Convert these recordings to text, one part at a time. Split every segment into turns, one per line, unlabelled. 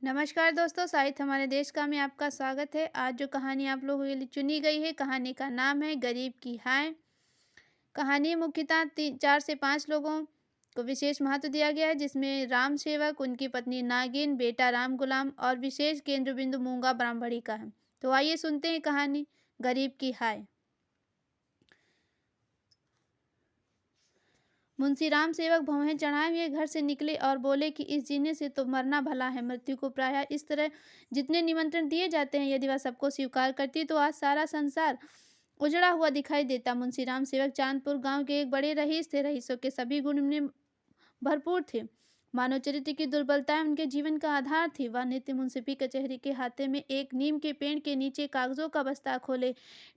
नमस्कार दोस्तों, साहित्य हमारे देश का में आपका स्वागत है। आज जो कहानी आप लोगों के लिए चुनी गई है, कहानी का नाम है गरीब की हाय। कहानी मुख्यतः 4 से 5 लोगों को विशेष महत्व दिया गया है, जिसमें राम सेवक, उनकी पत्नी नागिन, बेटा राम गुलाम और विशेष केंद्र बिंदु मूंगा ब्राह्मणी का है। तो आइए सुनते हैं कहानी गरीब की हाय। मुंशी राम सेवक भौहें चढ़ाए हुए घर से निकले और बोले कि इस जीने से तो मरना भला है। मृत्यु को प्रायः इस तरह जितने निमंत्रण दिए जाते हैं, यदि वह सबको स्वीकार करती तो आज सारा संसार उजड़ा हुआ दिखाई देता। मुंशी राम सेवक चांदपुर गांव के एक बड़े रईस थे। रईसों के सभी गुण में भरपूर थे। मानव चरित्र की दुर्बलताएं उनके जीवन का आधार थी। वह नित्य मुंसिफी कचहरी के हाथे में एक नीम के पेड़ के नीचे कागजों का बस्ता खोले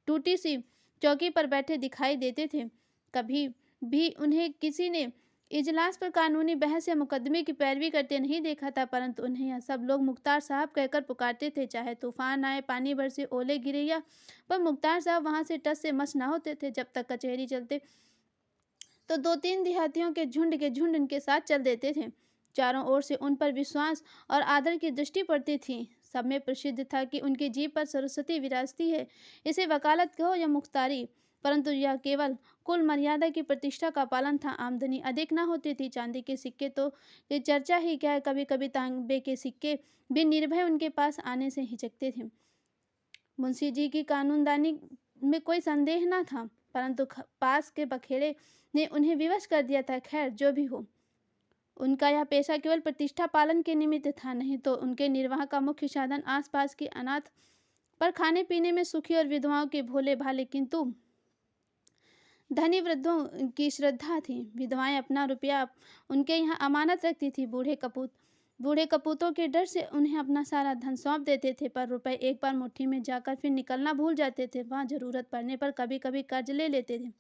टूटी सी चौकी पर बैठे दिखाई देते थे। कभी भी उन्हें किसी ने इजलास पर कानूनी बहस या मुकदमे की पैरवी करते नहीं देखा था, परंतु उन्हें यह सब लोग मुख्तार साहब कहकर पुकारते थे। चाहे तूफान आए, पानी बरसे, ओले गिरे या पर मुख्तार साहब वहां से टस से मस न होते थे। जब तक कचहरी चलते तो 2-3 देहातियों के झुंड उनके साथ चल देते थे। चारों ओर से उन पर विश्वास और आदर की दृष्टि पड़ती थी। सब में प्रसिद्ध था कि उनकी जीभ पर सरस्वती विराजती है। इसे वकालत कहो या मुख्तारी, परंतु यह केवल कुल मर्यादा की प्रतिष्ठा का पालन था। आमदनी अधिक न होती थी। चांदी के सिक्के तो ये चर्चा ही क्या है, कभी कभी तांबे के सिक्के भी निर्भय उनके पास आने से हिचकते थे। मुंशी जी की कानूनदानी में कोई संदेह न था, परंतु पास के बखेड़े ने उन्हें विवश कर दिया था। खैर, जो भी हो, उनका यह पेशा केवल प्रतिष्ठा पालन के निमित्त था, नहीं तो उनके निर्वाह का मुख्य साधन आसपास के अनाथ पर खाने पीने में सुखी और विधवाओं के भोले भाले किंतु धनी वृद्धों की श्रद्धा थी। विधवाएं अपना रुपया उनके यहाँ अमानत रखती थी। बूढ़े कपूतों के डर से उन्हें अपना सारा धन सौंप देते थे, पर रुपए एक बार मुट्ठी में जाकर फिर निकलना भूल जाते थे। वहाँ जरूरत पड़ने पर कभी कभी कर्ज ले लेते थे।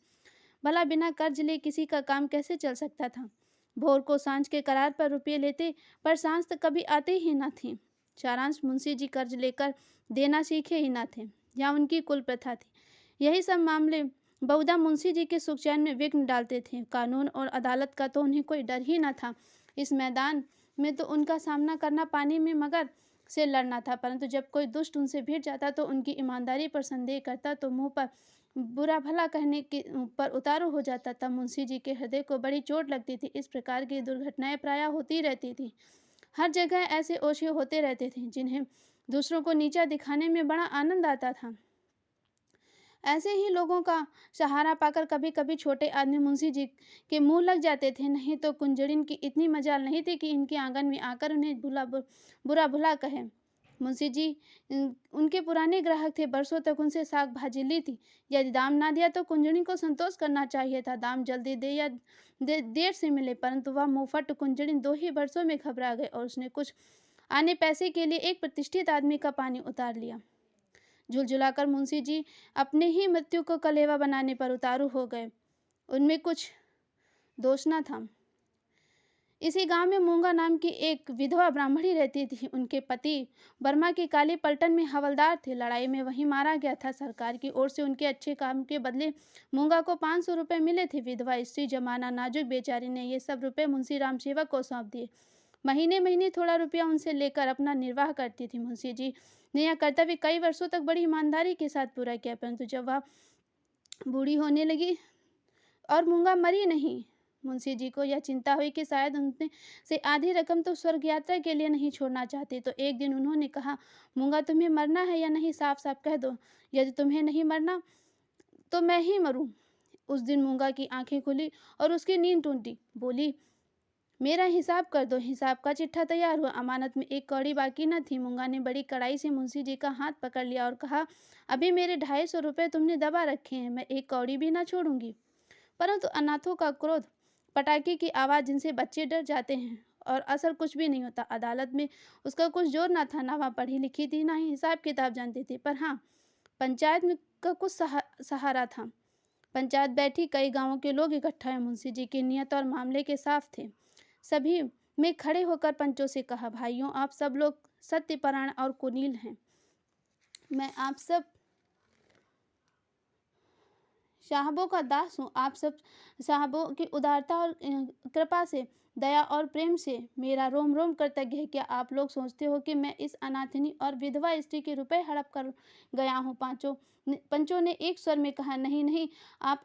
भला बिना कर्ज ले किसी का काम कैसे चल सकता था। भोर को सांझ के करार पर रुपये लेते, पर सांझ तक कभी आते ही न थी। सारांश, मुंशी जी कर्ज लेकर देना सीखे ही न थे, या उनकी कुल प्रथा थी। यही सब मामले बहुधा मुंशी जी के सुख चैन में विघ्न डालते थे। कानून और अदालत का तो उन्हें कोई डर ही न था। इस मैदान में तो उनका सामना करना पानी में मगर से लड़ना था, परंतु जब कोई दुष्ट उनसे भिड़ जाता तो उनकी ईमानदारी पर संदेह करता तो मुंह पर बुरा भला कहने के पर उतारू हो जाता। तब मुंशी जी के हृदय को बड़ी चोट लगती थी। इस प्रकार की दुर्घटनाएं प्रायः होती रहती थी। हर जगह ऐसे ओछे होते रहते थे जिन्हें दूसरों को नीचा दिखाने में बड़ा आनंद आता था। ऐसे ही लोगों का सहारा पाकर कभी कभी छोटे आदमी मुंशी जी के मुंह लग जाते थे। नहीं तो कुंजड़िन की इतनी मजाल नहीं थी कि इनके आंगन में आकर उन्हें बुरा भला कहे। मुंशी जी उनके पुराने ग्राहक थे। बरसों तक उनसे साग भाजी ली थी। यदि दाम ना दिया तो कुंजड़ी को संतोष करना चाहिए था। दाम जल्दी दे या देर से मिले, परंतु वह मुंहफट कुंजड़ी 2 ही वर्षों में घबरा गए और उसने कुछ आने पैसे के लिए एक प्रतिष्ठित आदमी का पानी उतार लिया। झुलझुलाकर मुंशी जी अपने ही मृत्यु को कलेवा बनाने पर उतारू हो गए। उनमें कुछ दोष न था। इसी गांव में मूंगा नाम की एक विधवा ब्राह्मणी रहती थी। उनके पति बर्मा की काली पलटन में हवलदार थे। लड़ाई में वहीं मारा गया था। सरकार की ओर से उनके अच्छे काम के बदले मूंगा को 500 रुपये मिले थे। विधवा स्त्री जमाना नाजुक बेचारी ने ये सब रुपये मुंशी राम सेवक को सौंप दिए। महीने महीने थोड़ा रुपया उनसे लेकर अपना निर्वाह करती थी। मुंशी जी ने यह कर्तव्य कई वर्षों तक बड़ी ईमानदारी के साथ पूरा किया, परंतु जब वह बूढ़ी होने लगी और मूंगा मरी नहीं, मुंशी जी को यह चिंता हुई कि शायद उनसे से आधी रकम तो स्वर्ग यात्रा के लिए नहीं छोड़ना चाहती। तो एक दिन उन्होंने कहा, मूंगा तुम्हें मरना है या नहीं, साफ साफ कह दो। यदि तुम्हें नहीं मरना तो मैं ही मरूं। उस दिन मूंगा की आंखें खुली और उसकी नींद टूटी। बोली, मेरा हिसाब कर दो। हिसाब का चिट्ठा तैयार हुआ। अमानत में एक कौड़ी बाकी न थी। मूंगा ने बड़ी कड़ाई से मुंशी जी का हाथ पकड़ लिया और कहा, अभी मेरे 250 रुपये तुमने दबा रखे हैं, मैं एक कौड़ी भी ना छोड़ूंगी। परंतु अनाथों का क्रोध पटाखे की आवाज़ जिनसे बच्चे डर जाते हैं और असर कुछ भी नहीं होता। अदालत में उसका कुछ जोर ना था। ना वह पढ़ी लिखी थी, ना ही हिसाब किताब जानती थी, पर हाँ, पंचायत में का कुछ सहारा था। पंचायत बैठी, कई गांवों के लोग इकट्ठा हैं। मुंशी जी की नियत और मामले के साफ थे। सभी में खड़े होकर पंचों से कहा, भाइयों, आप सब लोग सत्यपरायण और कुलीन हैं। मैं आप सब साहबों का दास हूँ। आप सब साहबों की उदारता और कृपा से दया और प्रेम से मेरा रोम रोम कृतज्ञ है। क्या आप लोग सोचते हो कि मैं इस अनाथिनी और विधवा स्त्री के रुपए हड़प कर गया हूँ? पंचों ने एक स्वर में कहा, नहीं नहीं, आप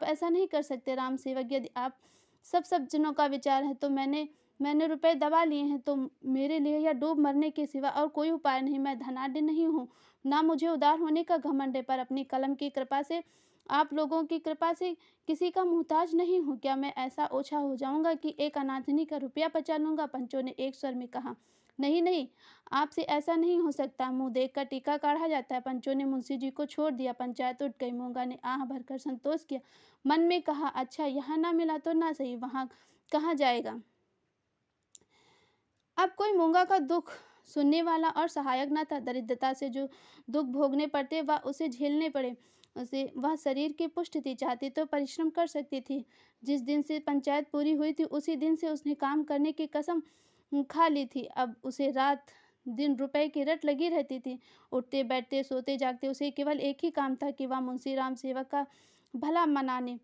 ऐसा नहीं कर सकते राम सेवक। यदि आप सब जनों का विचार है तो मैंने रुपए दबा लिए हैं तो मेरे लिए यह डूब मरने के सिवा और कोई उपाय नहीं। मैं धनाढ्य नहीं हूँ, ना मुझे उदार होने का घमंड है, पर अपनी कलम की कृपा से, आप लोगों की कृपा से किसी का मुहताज नहीं हूँ। क्या मैं ऐसा ओछा हो जाऊंगा कि एक अनाथिनी का रुपया बचा लूंगा? पंचों ने एक स्वर में कहा, नहीं नहीं, आपसे ऐसा नहीं हो सकता। मुंह देखकर टीका काढ़ा जाता है। पंचों ने मुंशी जी को छोड़ दिया। पंचायत उठ गई। मूंगा ने आह भरकर संतोष किया, मन में कहा, अच्छा यहाँ ना मिला तो ना सही, वहां कहाँ जाएगा। अब कोई मूंगा का दुख सुनने वाला और सहायक न था। दरिद्रता से जो दुख भोगने पड़ते वह उसे झेलने पड़े। उसे वह शरीर की पुष्टि थी, चाहती तो परिश्रम कर सकती थी। जिस दिन से पंचायत पूरी हुई थी उसी दिन से उसने काम करने की कसम खा ली थी। अब उसे रात दिन रुपए की रट लगी रहती थी। उठते बैठते सोते जागते उसे केवल एक ही काम था कि वह मुंशी राम सेवक का भला मनाने।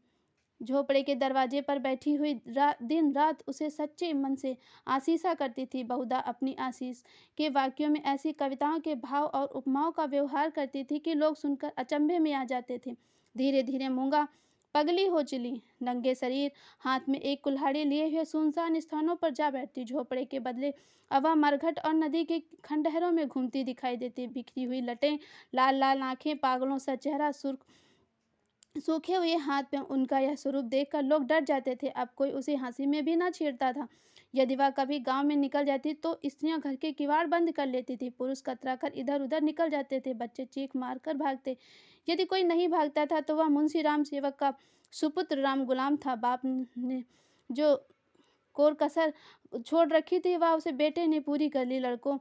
झोपड़े के दरवाजे पर बैठी हुई दिन रात उसे सच्चे मन से आशीषा करती थी। बहुधा अपनी आशीष के वाक्यों में ऐसी कविताओं के भाव और उपमाओं का व्यवहार करती थी कि लोग सुनकर अचंभे में आ जाते थे। धीरे धीरे मूंगा पगली हो चली। नंगे शरीर, हाथ में एक कुल्हाड़ी लिए हुए सुनसान स्थानों पर जा बैठती। झोपड़े के बदले अब वह मरघट और नदी के खंडहरों में घूमती दिखाई देती। बिखरी हुई लटें, लाल लाल आंखें, पागलों सा चेहरा, सूखे हुए हाथ में उनका यह स्वरूप देखकर लोग डर जाते थे। अब कोई उसे हंसी में भी ना छेड़ता था। यदि वह कभी गांव में निकल जाती तो स्त्रियां घर के किवाड़ बंद कर लेती थी। पुरुष कतराकर इधर उधर निकल जाते थे। बच्चे चीख मार कर भागते। यदि कोई नहीं भागता था तो वह मुंशी राम सेवक का सुपुत्र राम गुलाम था। बाप ने जो कोर कसर छोड़ रखी थी वह उसे बेटे ने पूरी कर ली। लड़कों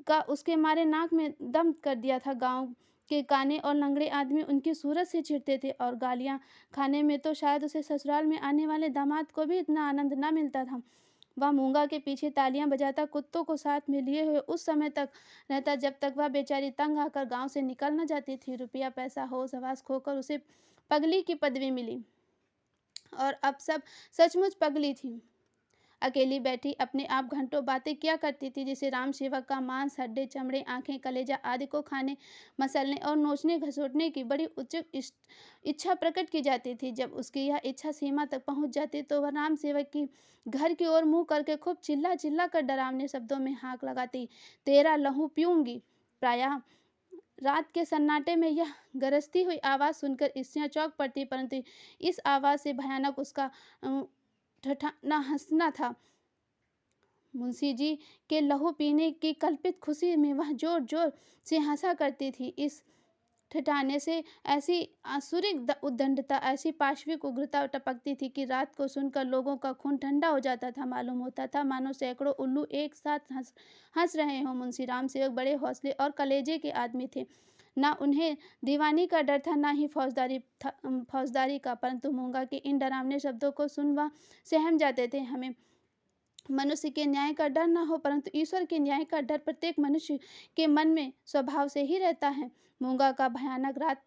का उसके मारे नाक में दम कर दिया था। गांव के काने और लंगड़े आदमी उनकी सूरत से चिढ़ते थे और गालियां खाने में तो शायद उसे ससुराल में आने वाले दामाद को भी इतना आनंद न मिलता था। वह मूंगा के पीछे तालियां बजाता कुत्तों को साथ में लिए हुए उस समय तक रहता जब तक वह बेचारी तंग आकर गांव से निकल न जाती थी। रुपया पैसा होश हवास खोकर उसे पगली की पदवी मिली और अब सब सचमुच पगली थी। अकेली बैठी अपने आप घंटों बातें किया करती थी, जिसे राम सेवक का मांस, हड्डे, चमड़े, आंखें, कलेजा आदि को खाने, मसलने और नोचने घसोटने की बड़ी उत्सुक इच्छा प्रकट की जाती थी। जब उसकी यह इच्छा सीमा तक पहुंच जाती तो वह राम सेवक की घर की ओर मुंह करके खूब चिल्ला चिल्ला कर डरावने शब्दों में हाक लगाती, तेरा लहू पीऊंगी। प्रायः रात के सन्नाटे में यह गरजती हुई आवाज सुनकर स्त्रियां चौंक पड़ती, परंतु इस आवाज से भयानक उसका ठठाना हंसना था। मुंशी जी के लहू पीने की कल्पित खुशी में वह जोर जोर से हंसा करती थी। इस ठिठाने से ऐसी आसुरिक उद्दंडता, ऐसी पाशविक उग्रता टपकती थी कि रात को सुनकर लोगों का खून ठंडा हो जाता था। मालूम होता था मानो सैकड़ों उल्लू एक साथ हंस रहे हों। मुंशी राम सेवक बड़े हौसले और कलेजे के आदमी थे। ना उन्हें दीवानी का डर था, ना ही फौजदारी का, परंतु मूंगा के इन डरावने शब्दों को सुन वह सहम जाते थे। हमें मनुष्य के न्याय का डर न हो, परंतु ईश्वर के न्याय का डर प्रत्येक मनुष्य के मन में स्वभाव से ही रहता है। मूंगा का भयानक रात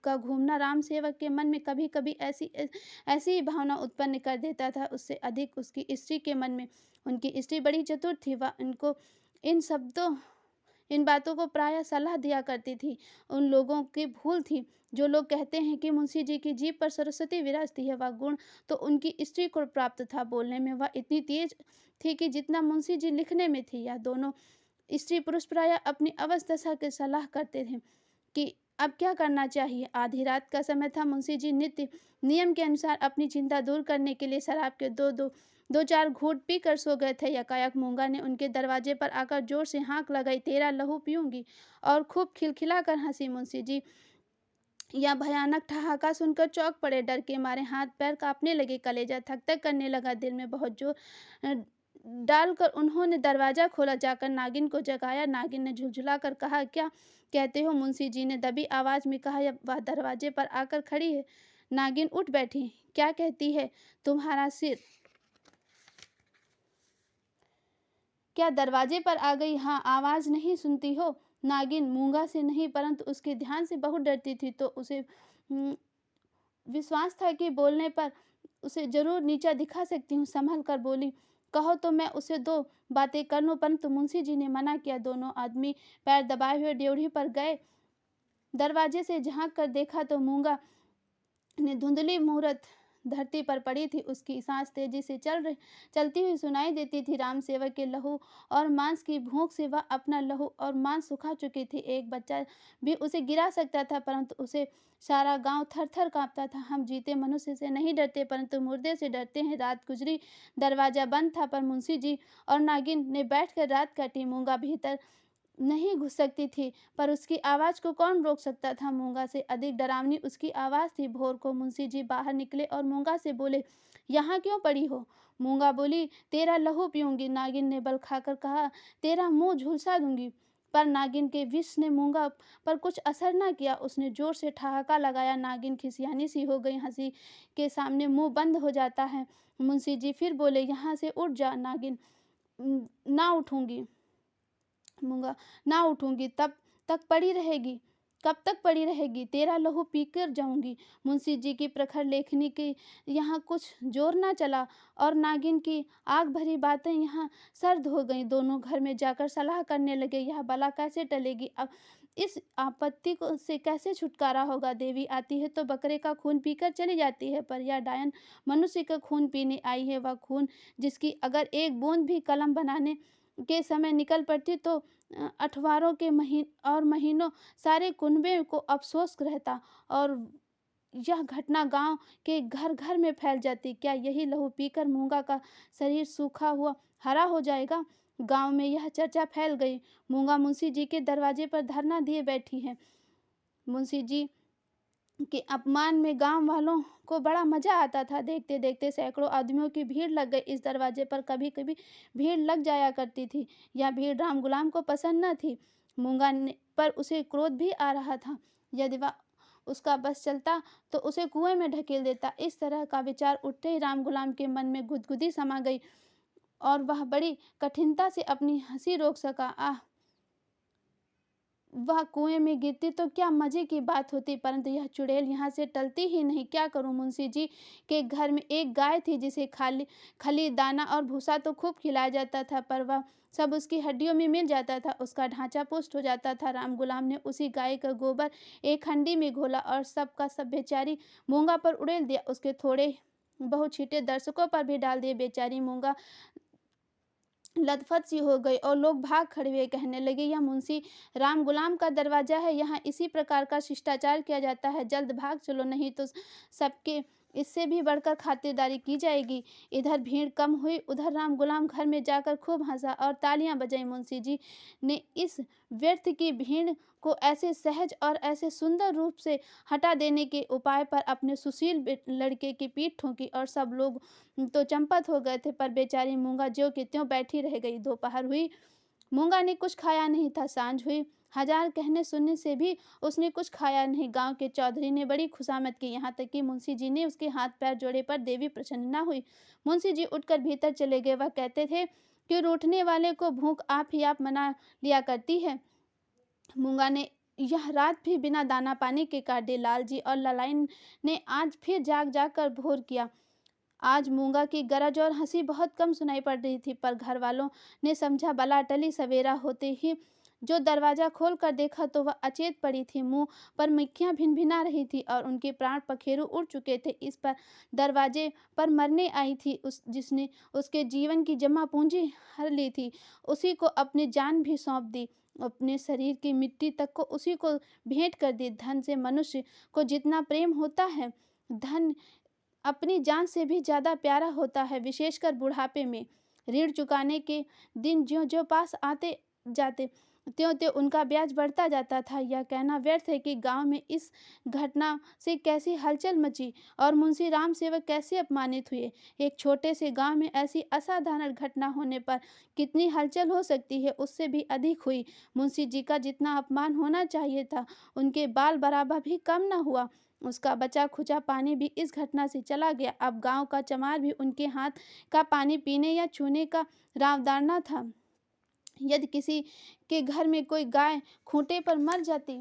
का घूमना राम सेवक के मन में कभी कभी ऐसी ही भावना उत्पन्न कर देता था। उससे अधिक उसकी स्त्री के मन में। उनकी स्त्री बड़ी चतुर थी। वह इनको इन बातों को प्रायः सलाह दिया करती थी। उन लोगों की भूल थी जो लोग कहते हैं कि मुंशी जी की जीभ पर सरस्वती विराजती है। वह गुण तो उनकी स्त्री को प्राप्त था। बोलने में वह इतनी तेज थी कि जितना मुंशी जी लिखने में थी। यह दोनों स्त्री पुरुष प्रायः अपनी अवस्था की सलाह करते थे कि अब क्या करना चाहिए। आधी रात का समय था। मुंशी जी नित्य नियम के अनुसार अपनी चिंता दूर करने के लिए शराब के दो चार घूंट पी कर सो गए थे। यकायक मूंगा ने उनके दरवाजे पर आकर जोर से हाँक लगाई, तेरा लहू पीऊंगी, और खूब खिलखिला कर हंसी। मुंशी जी यह भयानक ठहाका सुनकर चौंक पड़े। डर के मारे हाथ पैर कांपने लगे, कलेजा थक थक करने लगा। दिल में बहुत जोर डालकर उन्होंने दरवाजा खोला। जाकर नागिन को जगाया। नागिन ने झुलझुला कर कहा, क्या कहते हो? मुंशी जी ने दबी आवाज में कहा। वह दरवाजे पर आकर खड़ी है। नागिन उठ बैठी। क्या कहती है? तुम्हारा सिर क्या दरवाजे पर आ गई? हाँ, आवाज नहीं सुनती हो? नागिन मूंगा से नहीं परंतु उसके ध्यान से बहुत डरती थी, तो उसे विश्वास था कि बोलने पर उसे जरूर नीचा दिखा सकती हूँ। संभल कर बोली, कहो तो मैं उसे 2 बातें कर लूँ, परंतु मुंशी जी ने मना किया। दोनों आदमी पैर दबाए हुए ड्योढ़ी पर गए। दरवाजे से झांक कर देखा तो मूंगा ने धुंधली मूरत धरती पर पड़ी थी। उसकी सांस तेजी से चलती हुई सुनाई देती थी। राम सेवक के लहू और मांस की भूख से वह अपना लहू और मांस सुखा चुकी थी। एक बच्चा भी उसे गिरा सकता था, परंतु उसे सारा गांव थर थर कांपता था। हम जीते मनुष्य से नहीं डरते, परंतु मुर्दे से डरते हैं। रात गुजरी, दरवाजा बंद था, पर मुंशी जी और नागिन ने बैठकर रात काटी। मूंगा भीतर नहीं घुस सकती थी, पर उसकी आवाज को कौन रोक सकता था। मूंगा से अधिक डरावनी उसकी आवाज थी। भोर को मुंशी जी बाहर निकले और मूंगा से बोले, यहाँ क्यों पड़ी हो? मूंगा बोली, तेरा लहू पीऊंगी। नागिन ने बल खाकर कहा, तेरा मुंह झुलसा दूंगी। पर नागिन के विष ने मूंगा पर कुछ असर न किया। उसने जोर से ठहाका लगाया। नागिन खिसियानी सी हो गई। हंसी के सामने मुंह बंद हो जाता है। मुंशी जी फिर बोले, यहाँ से उठ जा। नागिन, ना उठूंगी। मूंगा, ना उठूंगी। तब तक पड़ी रहेगी? कब तक पड़ी रहेगी? तेरा लहू पीकर जाऊंगी। मुंशी जी की प्रखर लेखनी के यहाँ कुछ जोर ना चला और नागिन की आग भरी बातें यहाँ सर्द हो गईं। दोनों घर में जाकर सलाह करने लगे, यह बला कैसे टलेगी? अब इस आपत्ति को से कैसे छुटकारा होगा? देवी आती है तो बकरे का खून पीकर चली जाती है, पर यह डायन मनुष्य का खून पीने आई है। वह खून जिसकी अगर एक बूंद भी कलम बनाने के समय निकल पड़ती तो अठवारों के महीनों सारे कुनबे को अफसोस रहता और यह घटना गांव के घर घर में फैल जाती। क्या यही लहू पीकर मूंगा का शरीर सूखा हुआ हरा हो जाएगा? गांव में यह चर्चा फैल गई। मूंगा मुंशी जी के दरवाजे पर धरना दिए बैठी है। मुंशी जी के अपमान में गांव वालों को बड़ा मजा आता था। देखते देखते सैकड़ों आदमियों की भीड़ लग गई। इस दरवाजे पर कभी कभी भीड़ लग जाया करती थी। यह भीड़ राम गुलाम को पसंद न थी। मूंगा ने पर उसे क्रोध भी आ रहा था। यदि वह उसका बस चलता तो उसे कुएं में ढकेल देता। इस तरह का विचार उठते ही राम गुलाम के मन में गुदगुदी समा गई और वह बड़ी कठिनता से अपनी हंसी रोक सका। आह, वह कुएं में गिरती तो क्या मजे की बात होती, परंतु यह चुड़ैल यहाँ से टलती ही नहीं। क्या करूं? मुंशी जी के घर में एक गाय थी जिसे खली दाना और भूसा तो खूब खिलाया जाता था, पर वह सब उसकी हड्डियों में मिल जाता था। उसका ढांचा पुष्ट हो जाता था। राम गुलाम ने उसी गाय का गोबर एक हंडी में घोला और सब का सब बेचारी मूंगा पर उड़ेल दिया। उसके थोड़े बहुत छींटे दर्शकों पर भी डाल दिए। बेचारी मूंगा लथपथ सी हो गई और लोग भाग खड़े हुए कहने लगे, यह मुंशी राम गुलाम का दरवाजा है, यहाँ इसी प्रकार का शिष्टाचार किया जाता है। जल्द भाग चलो, नहीं तो सबके इससे भी बढ़कर खातिरदारी की जाएगी। इधर भीड़ कम हुई, उधर राम गुलाम घर में जाकर खूब हंसा और तालियां बजाई। मुंशी जी ने इस व्यर्थ की भीड़ को ऐसे सहज और ऐसे सुंदर रूप से हटा देने के उपाय पर अपने सुशील लड़के की पीठ ठोकी और सब लोग तो चंपत हो गए थे, पर बेचारी मूंगा ज्यों की त्यों बैठी रह गई। दोपहर हुई, मूंगा ने कुछ खाया नहीं था। सांझ हुई, हजार कहने सुनने से भी उसने कुछ खाया नहीं। गांव के चौधरी ने बड़ी खुशामद की, यहाँ तक कि मुंशी जी ने उसके हाथ पैर जोड़े, पर देवी प्रसन्न न हुई। मुंशी जी उठकर भीतर चले गए। वह कहते थे कि रूठने वाले को भूख आप ही आप मना लिया करती है। मूंगा ने यह रात भी बिना दाना पानी के काट दी। लालजी और ललाइन ने आज फिर जाग जाग कर भोर किया। आज मूंगा की गरज और हंसी बहुत कम सुनाई पड़ रही थी, पर घर वालों ने समझा बला टली। सवेरा होते ही जो दरवाजा खोल कर देखा तो वह अचेत पड़ी थी। मुंह पर मिक्कियां भिनभिना रही थी और उनके प्राण पखेरु उड़ चुके थे। इस पर दरवाजे पर मरने आई थी जिसने उसके जीवन की जमा पूंजी हर ली थी, उसी को अपनी जान भी सौंप दी। अपने शरीर की मिट्टी तक को उसी को भेंट कर दी। धन से मनुष्य को जितना प्रेम होता है, धन अपनी जान से भी ज्यादा प्यारा होता है, विशेषकर बुढ़ापे में। ऋण चुकाने के दिन ज्यों ज्यों पास आते जाते त्यों त्यों उनका ब्याज बढ़ता जाता था। यह कहना व्यर्थ है कि गांव में इस घटना से कैसी हलचल मची और मुंशी राम सेवक कैसे अपमानित हुए। एक छोटे से गांव में ऐसी असाधारण घटना होने पर कितनी हलचल हो सकती है, उससे भी अधिक हुई। मुंशी जी का जितना अपमान होना चाहिए था, उनके बाल बराबर भी कम न हुआ। उसका बचा खुचा पानी भी इस घटना से चला गया। अब गांव का चमार भी उनके हाथ का पानी पीने या छूने का रावदारना था। यदि किसी के घर में कोई गाय खूंटे पर मर जाती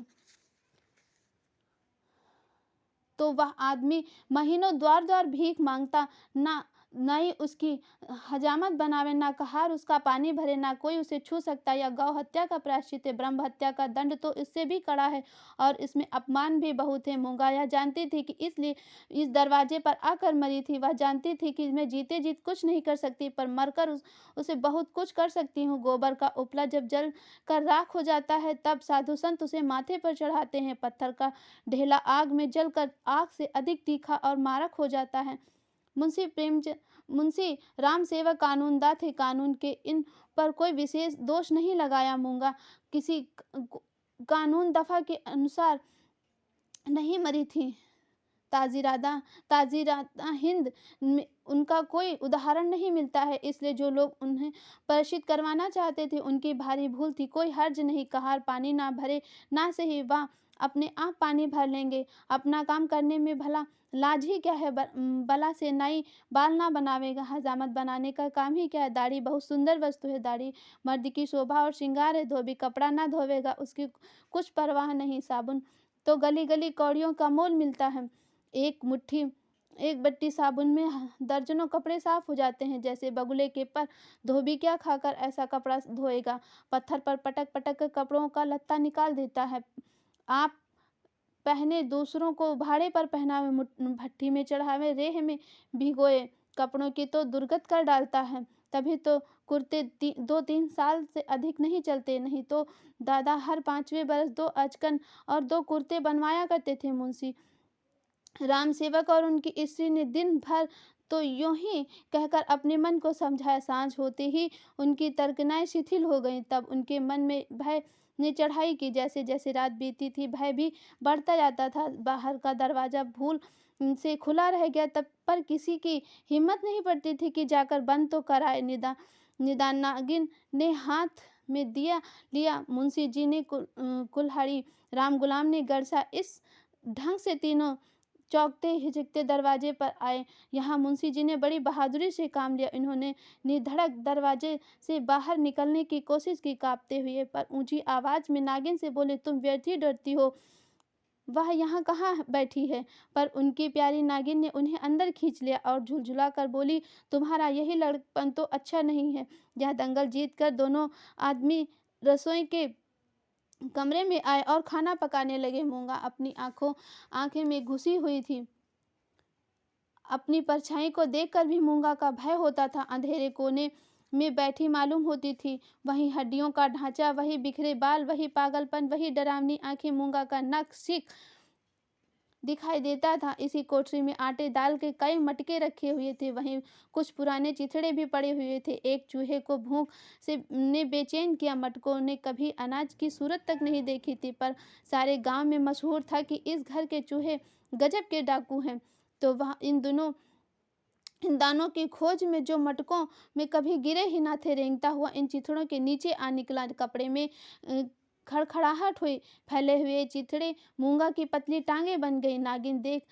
तो वह आदमी महीनों द्वार द्वार भीख मांगता, ना ही उसकी हजामत बनावे, ना कहार उसका पानी भरे, ना कोई उसे छू सकता। या गौ हत्या का प्रायश्चित है, ब्रह्म हत्या का दंड तो इससे भी कड़ा है और इसमें अपमान भी बहुत है। मूंगा यह जानती थी कि इसलिए इस दरवाजे पर आकर मरी थी। वह जानती थी कि मैं जीते जीत कुछ नहीं कर सकती, पर मरकर उसे बहुत कुछ कर सकती हूँ। गोबर का उपला जब जल कर राख हो जाता है, तब साधु संत उसे माथे पर चढ़ाते हैं। पत्थर का ढेला आग में जलकर आग से अधिक तीखा और मारक हो जाता है। मुंशी राम सेवक कानूनदा थे, कानून के इन पर कोई विशेष दोष नहीं लगाया। मूंगा किसी कानून दफा के अनुसार नहीं मरी थी। ताजीरादा हिंद में उनका कोई उदाहरण नहीं मिलता है, इसलिए जो लोग उन्हें परीक्षित करवाना चाहते थे उनकी भारी भूल थी। कोई हर्ज नहीं, कहार पानी ना भरे ना सही, वह अपने आप पानी भर लेंगे। अपना काम करने में भला लाज ही क्या है। बला से नाई बाल ना बनावेगा, हजामत बनाने का काम ही क्या है। दाढ़ी बहुत सुंदर वस्तु है, दाढ़ी मर्द की शोभा और श्रृंगार है। धोबी कपड़ा ना धोवेगा, उसकी कुछ परवाह नहीं। साबुन तो गली गली कौड़ियों का मोल मिलता है। एक बट्टी साबुन में दर्जनों कपड़े साफ हो जाते हैं। जैसे बगुले के पर धोबी क्या खाकर ऐसा कपड़ा धोएगा। पत्थर पर पटक पटक कर कपड़ों का लत्ता निकाल देता है। आप पहने, दूसरों को भाड़े पर पहनावे, भट्ठी में चढ़ावे, रेह में भिगोए कपड़ों की तो दुर्गत कर डालता है। तभी तो कुर्ते 2-3 साल से अधिक नहीं चलते, नहीं तो दादा हर 5वें बरस 2 अचकन और 2 कुर्ते बनवाया करते थे। मुंशी राम सेवक और उनकी स्त्री ने दिन भर तो यूं ही कहकर अपने मन को समझाया। सांझ होते ही उनकी तर्कनाएं शिथिल हो गईं। तब उनके मन में भय ने चढ़ाई की। जैसे जैसे रात बीती थी, भय भी बढ़ता जाता था। बाहर का दरवाजा भूल से खुला रह गया, तब पर किसी की हिम्मत नहीं पड़ती थी कि जाकर बंद तो कराए। निदान नागिन ने हाथ में दिया लिया। मुंशी जी ने कुल्हाड़ी, राम गुलाम ने गरसा। इस ढंग से तीनों चौंकते हिचकते दरवाजे पर आए। यहाँ मुंशी जी ने बड़ी बहादुरी से काम लिया। इन्होंने निधड़क दरवाजे से बाहर निकलने की कोशिश की, कांपते हुए, पर ऊंची आवाज में नागिन से बोले, तुम व्यर्थ ही डरती हो, वह यहाँ कहाँ बैठी है। पर उनकी प्यारी नागिन ने उन्हें अंदर खींच लिया और झुलझुला कर बोली, तुम्हारा यही लड़कपन तो अच्छा नहीं है। यह दंगल जीत कर दोनों आदमी रसोई के कमरे में आए और खाना पकाने लगे। मूंगा अपनी आंखें में घुसी हुई थी। अपनी परछाई को देखकर भी मूंगा का भय होता था। अंधेरे कोने में बैठी मालूम होती थी। वही हड्डियों का ढांचा, वही बिखरे बाल, वही पागलपन, वही डरावनी आंखें। मूंगा का नक सीख दिखाई देता था। इसी कोठरी में आटे दाल के कई मटके रखे हुए थे। वहीं कुछ पुराने चिथड़े भी पड़े हुए थे। एक चूहे को भूख से ने बेचैन किया। मटकों ने कभी अनाज की सूरत तक नहीं देखी थी, पर सारे गांव में मशहूर था कि इस घर के चूहे गजब के डाकू हैं। तो वह इन दानों की खोज में, जो मटकों में कभी गिरे ही ना थे, रेंगता हुआ इन चिथड़ों के नीचे आ निकला। कपड़े में खड़खड़ाहट हुई। फैले हुए चिथड़े मूंगा की पतली टांगे बन गई। नागिन देख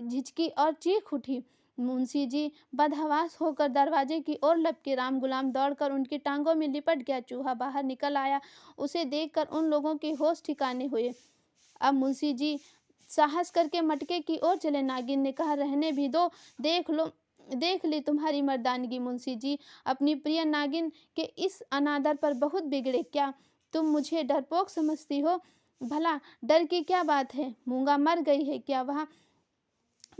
झिझकी और चीख उठी। मुंशी जी बदहवास होकर दरवाजे की ओर लपके। राम गुलाम दौड़कर उनकी टांगों में लिपट गया। चूहा बाहर निकल आया। उसे देखकर उन लोगों के होश ठिकाने हुए। अब मुंशी जी साहस करके मटके की ओर चले। नागिन ने कहा, रहने भी दो, देख ली तुम्हारी मर्दानगी। मुंशी जी अपनी प्रिय नागिन के इस अनादर पर बहुत बिगड़े। क्या तुम मुझे डरपोक समझती हो? भला डर की क्या बात है? मूंगा मर गई है क्या? वहाँ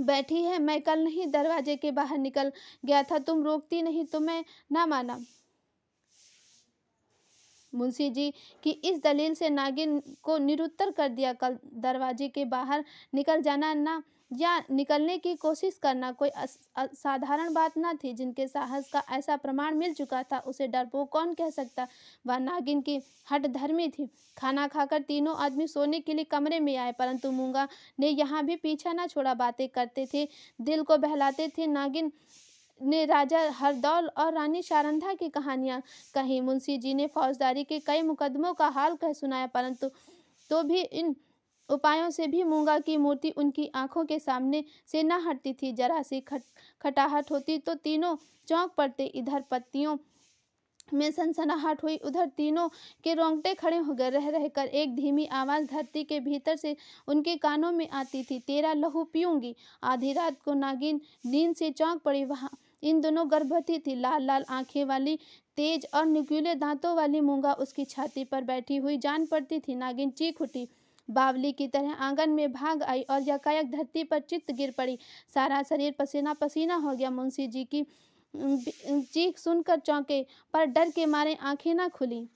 बैठी है। मैं कल नहीं दरवाजे के बाहर निकल गया था, तुम रोकती नहीं तो मैं ना माना। मुंशी जी की इस दलील से नागिन को निरुत्तर कर दिया। कल दरवाजे के बाहर निकल जाना ना या निकलने की कोशिश करना कोई साधारण बात ना थी। जिनके साहस का ऐसा प्रमाण मिल चुका था, उसे डरपोक कौन कह सकता? वह नागिन की हठ धर्मी थी। खाना खाकर तीनों आदमी सोने के लिए कमरे में आए, परंतु मूंगा ने यहाँ भी पीछा ना छोड़ा। बातें करते थे, दिल को बहलाते थे। नागिन ने राजा हरदौल और रानी शारंधा की कहानियां कही। मुंशी जी ने फौजदारी के कई मुकदमों का हाल कह सुनाया, परंतु तो भी इन उपायों से भी मूंगा की मूर्ति उनकी आंखों के सामने से न हटती थी। जरा सी खटाहट होती तो तीनों चौंक पड़ते। इधर पत्तियों में सनसनाहट हुई। उधर तीनों के रोंगटे खड़े हो गए। रह रहकर एक धीमी आवाज़ धरती के भीतर से उनके कानों में आती थी, तेरा लहू पीऊँगी। आधी रात को नागिन नींद से चौंक पड़ी। वहाँ इन दोनों गर्भवती थी। लाल लाल आंखें वाली, तेज और नुकीले दांतों वाली मूंगा उसकी छाती पर बैठी हुई जान पड़ती थी। नागिन चीख उठी, बावली की तरह आंगन में भाग आई और यकायक धरती पर चित्त गिर पड़ी। सारा शरीर पसीना पसीना हो गया। मुंशी जी की चीख सुनकर चौंके, पर डर के मारे आंखें न खुली।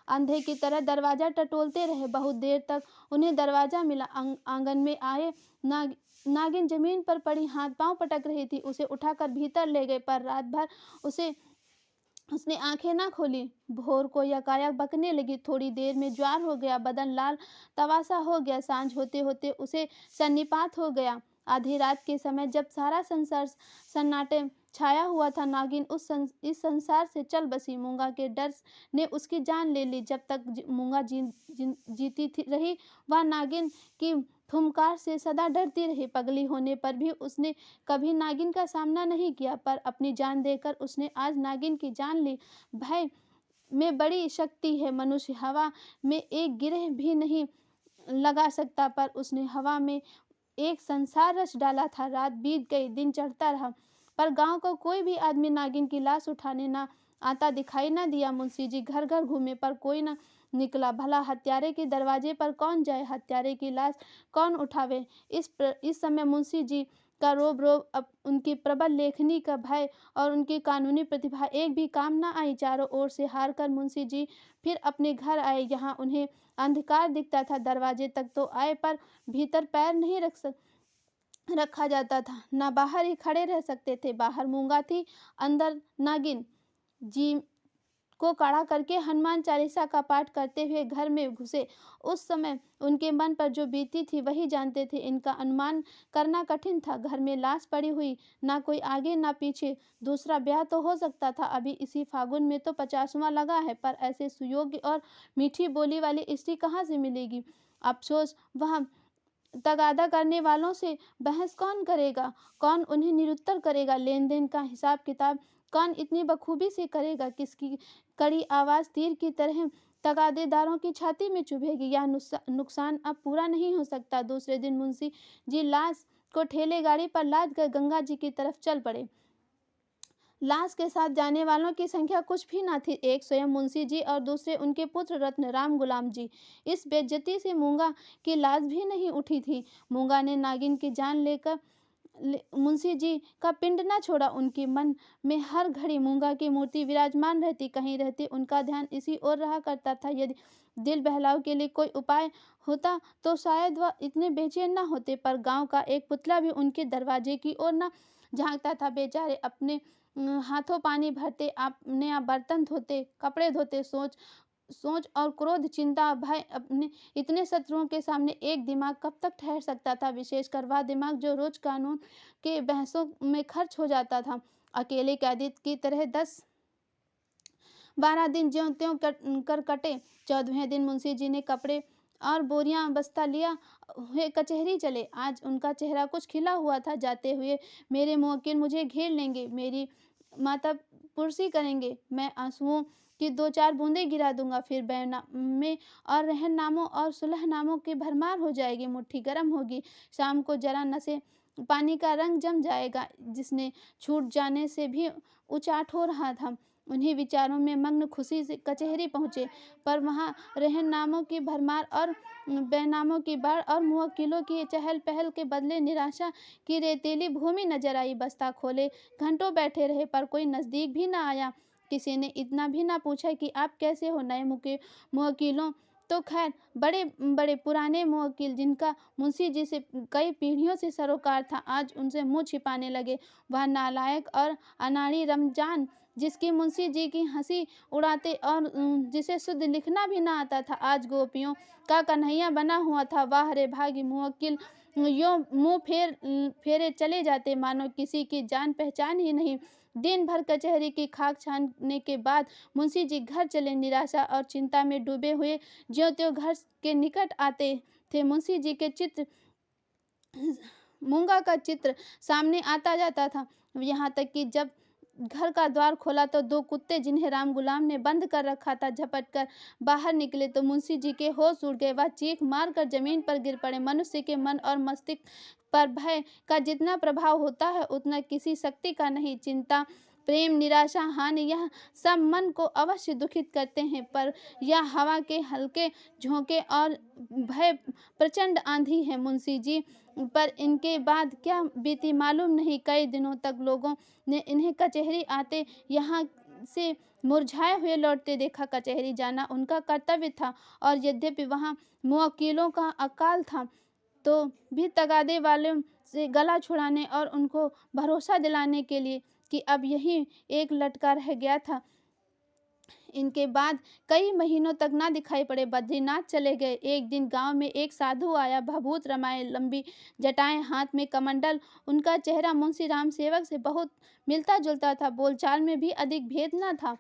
अंधे की तरह दरवाजा टटोलते रहे। बहुत देर तक उन्हें दरवाजा मिला। आंगन में आए नागिन जमीन पर पड़ी हाथ पांव पटक रही थी। उसे उठाकर भीतर ले गए, पर रात भर उसने आंखें ना खोली। भोर को यकायक बकने लगी। थोड़ी देर में ज्वार हो गया, बदन लाल तवासा हो गया। सांझ होते होते उसे सन्निपात हो गया। आधी रात के समय जब सारा संसार सन्नाटे छाया हुआ था, नागिन इस संसार से चल बसी। मूंगा के डर ने उसकी जान ले ली। जब तक मूंगा जीती रही, वह नागिन की फुंकार से सदा डरती रही। पगली होने पर भी उसने कभी नागिन का सामना नहीं किया, पर अपनी जान देकर उसने आज नागिन की जान ली। भय में बड़ी शक्ति है। मनुष्य हवा में एक गिरह भी नहीं लगा सकता, पर उसने हवा में एक संसार रच डाला था। रात बीत गई, दिन चढ़ता रहा, पर गांव का कोई भी आदमी नागिन की लाश उठाने ना आता दिखाई न दिया। मुंशी जी घर घर घूमे, पर कोई न निकला। भला हत्यारे के दरवाजे पर कौन जाए, हत्यारे की लाश कौन उठावे। इस समय मुंशी जी का रोब उनकी प्रबल लेखनी का भय और उनकी कानूनी प्रतिभा एक भी काम न आई। चारों ओर से हार कर मुंशी जी फिर अपने घर आए। यहाँ उन्हें अंधकार दिखता था। दरवाजे तक तो आए, पर भीतर पैर नहीं रखा जाता था, न बाहर ही खड़े रह सकते थे। बाहर मूंगा थी, अंदर नागिन। जी को कड़ा करके हनुमान चालीसा का पाठ करते हुए घर में घुसे। उस समय उनके मन पर जो बीती थी वही जानते थे। इनका अनुमान करना कठिन था। घर में लाश पड़ी हुई, ना कोई आगे ना पीछे। दूसरा ब्याह तो हो सकता था। अभी इसी फागुन में तो 50वां लगा है, पर ऐसे सुयोग्य और मीठी बोली वाली स्त्री कहाँ से मिलेगी। अफसोस, वह तगादा करने वालों से बहस कौन करेगा, कौन उन्हें निरुत्तर करेगा। लेन देन का हिसाब किताब कौन इतनी बखूबी से करेगा। किसकी कड़ी आवाज़ तीर की तरह तगादेदारों की छाती में चुभेगी। यह नुकसान अब पूरा नहीं हो सकता। दूसरे दिन मुंशी जी लाश को ठेले गाड़ी पर लाद कर गंगा जी की तरफ चल पड़े। लाश के साथ जाने वालों की संख्या कुछ भी न थी। एक स्वयं मुंशी जी और दूसरे उनके पुत्र रत्न राम गुलाम जी। इस बेइज्जती से मूंगा की लाश भी नहीं उठी थी। मूंगा ने नागिन की जान लेकर मुंशी जी का पिंड न छोड़ा। उनके मन में हर घड़ी मूंगा की मूर्ति विराजमान रहती। कहीं रहती उनका ध्यान इसी ओर रहा करता था। यदि दिल बहलाव के लिए कोई उपाय होता तो शायद वह इतने बेचैन न होते, पर गांव का एक पुतला भी उनके दरवाजे की ओर न झांकता था। बेचारे अपने हाथों पानी भरते, अपने आप बर्तन धोते, कपड़े धोते। सोच और क्रोध, चिंता, भय, अपने इतने शत्रुओं के सामने एक दिमाग कब तक ठहर सकता था। विशेषकर वह दिमाग जो रोज कानून के बहसों में खर्च हो जाता था। अकेले कैदी की तरह 10-12 दिन ज्यों त्यों कर कटे। 14वें दिन मुंशी जी ने कपड़े और बोरियां बस्ता लिया हुए कचहरी चले। आज उनका चेहरा कुछ खिला हुआ था। जाते हुए, मेरे मुवक्किल मुझे घेर लेंगे, मेरी माता पुरसी करेंगे, मैं आंसुओं की 2-4 बूंदें गिरा दूंगा, फिर बैनामे और रहननामों और सुलहनामों की भरमार हो जाएगी। मुट्ठी गर्म होगी। शाम को जरा नशे पानी का रंग जम जाएगा। जिसने छूट जाने से भी उचाट हो रहा था। उन्हीं विचारों में मग्न खुशी से कचहरी पहुंचे, पर वहां रहननामों की भरमार और बैनामों की बाढ़ और मुवक्किलों की चहल पहल के बदले निराशा की रेतीली भूमि नजर आई। बस्ता खोले घंटों बैठे रहे, पर कोई नजदीक भी ना आया। किसी ने इतना भी ना पूछा कि आप कैसे हो। नए मुवक्किलों तो खैर बड़े बड़े पुराने मुवक्किल, जिनका मुंशी जी से कई पीढ़ियों से सरोकार था, आज उनसे मुंह छिपाने लगे। वह नालायक और अनाड़ी रमजान, जिसकी मुंशी जी की हंसी उड़ाते और जिसे शुद्ध लिखना भी ना आता था, आज गोपियों का कन्हैया बना हुआ था। वाह रे भागी मुवक्किल यों मुंह फेरे चले जाते, मानो किसी की जान पहचान ही नहीं। दिन भर कचहरी की खाक छानने के बाद मुंशी जी घर चले। निराशा और चिंता में डूबे हुए, ज्यों त्यों घर के निकट आते थे मुंशी जी के चित्र, मूंगा का चित्र सामने आता जाता था। यहाँ तक कि जब घर का द्वार खोला तो दो कुत्ते जिन्हें राम गुलाम ने बंद कर रखा था झपट कर बाहर निकले तो मुंशी जी के होश उड़ गए। वह चीख मार कर जमीन पर गिर पड़े। मनुष्य के मन और मस्तिष्क पर भय का जितना प्रभाव होता है उतना किसी शक्ति का नहीं। चिंता, प्रेम, निराशा, हानि, यह सब मन को अवश्य दुखित करते हैं, पर यह हवा के हल्के झोंके और भय प्रचंड आंधी है। मुंशी जी पर इनके बाद क्या बीती मालूम नहीं। कई दिनों तक लोगों ने इन्हें कचहरी आते, यहाँ से मुरझाए हुए लौटते देखा। कचहरी जाना उनका कर्तव्य था और यद्यपि वहाँ मुवक्किलों का अकाल था तो भी तगादे वालों से गला छुड़ाने और उनको भरोसा दिलाने के लिए कि अब यही एक लटका रह गया था। इनके बाद कई महीनों तक ना दिखाई पड़े। बद्रीनाथ चले गए। एक दिन गांव में एक साधु आया, भभूत रमाए, लंबी जटाएं, हाथ में कमंडल। उनका चेहरा मुंशी राम सेवक से बहुत मिलता जुलता था, बोलचाल में भी अधिक भेद न था।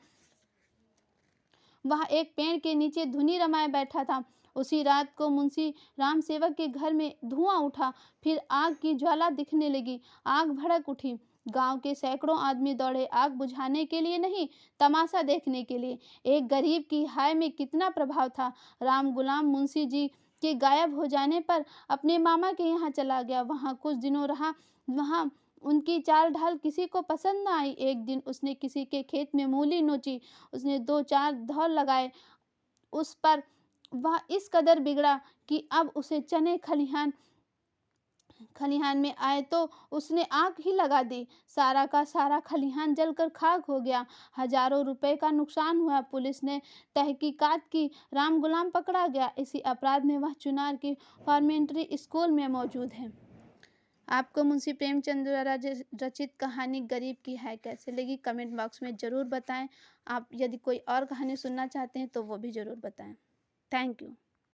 वह एक पेड़ के नीचे धुनी रमाए बैठा था। उसी रात को मुंशी राम सेवक के घर में धुआं उठा, फिर आग की ज्वाला दिखने लगी। आग भड़क उठी। गांव के सैकड़ों आदमी दौड़े, आग बुझाने के लिए नहीं, तमाशा देखने के लिए। एक गरीब की हाय में कितना प्रभाव था। राम गुलाम मुंशी जी के गायब हो जाने पर अपने मामा के यहाँ चला गया। वहाँ कुछ दिनों रहा। वहाँ उनकी चाल ढाल किसी को पसंद न आई। एक दिन उसने किसी के खेत में मूली नोची। उसने दो चार धौल लगाए उस पर। वह इस कदर बिगड़ा कि अब उसे चने खलिहान में आए तो उसने आग ही लगा दी। सारा का सारा खलिहान जलकर खाक हो गया। हजारों रुपए का नुकसान हुआ। पुलिस ने तहकीकात की, राम गुलाम पकड़ा गया। इसी अपराध में वह चुनार की फॉर्मेंट्री स्कूल में मौजूद है। आपको मुंशी प्रेमचंद द्वारा रचित कहानी गरीब की हाय कैसे लगी कमेंट बॉक्स में ज़रूर बताएं। आप यदि कोई और कहानी सुनना चाहते हैं तो वो भी ज़रूर बताएं। Thank you.